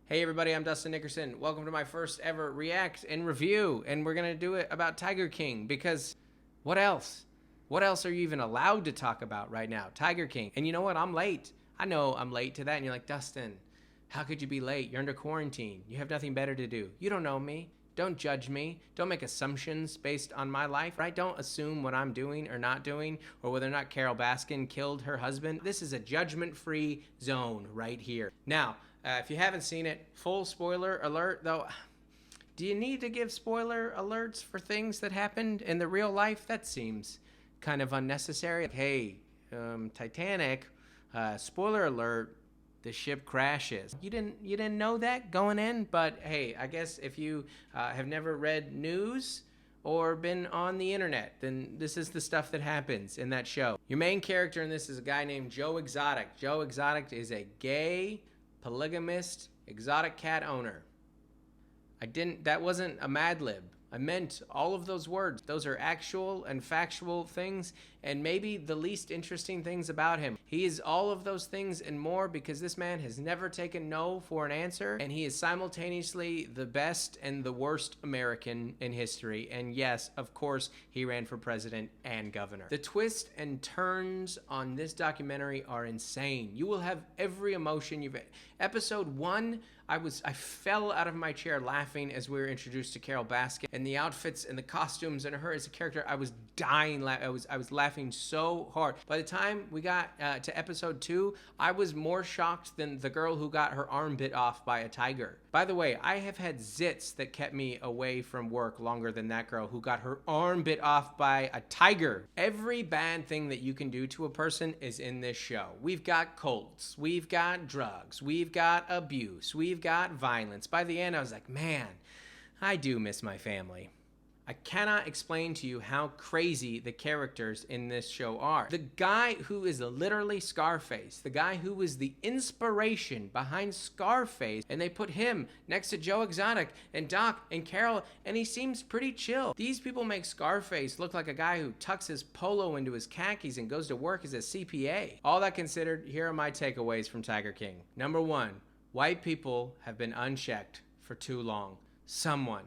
Hey everybody, I'm Dustin Nickerson. Welcome to my first ever react and review, and we're going to do it about Tiger King because what else? What else are you even allowed to talk about right now? Tiger King. And you know what? I'm late. I know I'm late to that, and you're like, Dustin, how could you be late? You're under quarantine. You have nothing better to do. You don't know me. Don't judge me. Don't make assumptions based on my life, right? Don't assume what I'm doing or not doing, or whether or not Carol Baskin killed her husband. This is a judgment-free zone right here. Now, if you haven't seen it, full spoiler alert, though. Do you need to give spoiler alerts for things that happened in the real life? That seems kind of unnecessary. Hey, Titanic, spoiler alert, the ship crashes. You didn't know that going in, but hey, I guess if you have never read news or been on the internet, then this is the stuff that happens in that show. Your main character in this is a guy named Joe Exotic. Joe Exotic is a gay, polygamist, exotic cat owner. That wasn't a Mad Lib. I meant all of those words. Those are actual and factual things, and maybe the least interesting things about him. He is all of those things and more because this man has never taken no for an answer, and he is simultaneously the best and the worst American in history. And yes, of course, he ran for president and governor. The twists and turns on this documentary are insane. You will have every emotion you've... Episode 1, I fell out of my chair laughing as we were introduced to Carol Baskin and the outfits and the costumes and her as a character. I was dying. I was laughing so hard. By the time we got to episode 2, I was more shocked than the girl who got her arm bit off by a tiger. By the way, I have had zits that kept me away from work longer than that girl who got her arm bit off by a tiger. Every bad thing that you can do to a person is in this show. We've got colds, we've got drugs, we've got abuse, we've got violence. By the end, I was like, man, I do miss my family. I cannot explain to you how crazy the characters in this show are. The guy who is literally Scarface, the guy who was the inspiration behind Scarface, and they put him next to Joe Exotic and Doc and Carol, and he seems pretty chill. These people make Scarface look like a guy who tucks his polo into his khakis and goes to work as a CPA. All that considered, here are my takeaways from Tiger King. Number 1, white people have been unchecked for too long. Someone,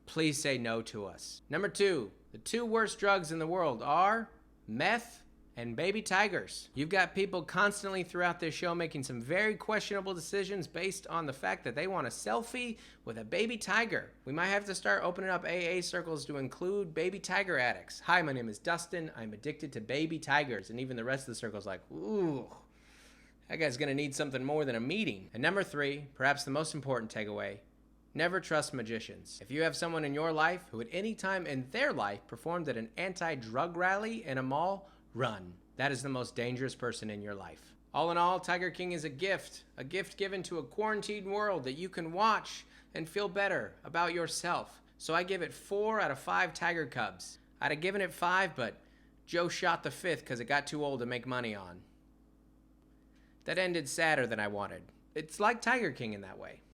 please say no to us. Number 2, the 2 worst drugs in the world are meth and baby tigers. You've got people constantly throughout this show making some very questionable decisions based on the fact that they want a selfie with a baby tiger. We might have to start opening up AA circles to include baby tiger addicts. Hi, my name is Dustin. I'm addicted to baby tigers. And even the rest of the circle's like, ooh, that guy's gonna need something more than a meeting. And number 3, perhaps the most important takeaway, never trust magicians. If you have someone in your life who at any time in their life performed at an anti-drug rally in a mall, run. That is the most dangerous person in your life. All in all, Tiger King is a gift given to a quarantined world that you can watch and feel better about yourself. So I give it 4 out of 5 Tiger Cubs. I'd have given it 5, but Joe shot the 5th because it got too old to make money on. That ended sadder than I wanted. It's like Tiger King in that way.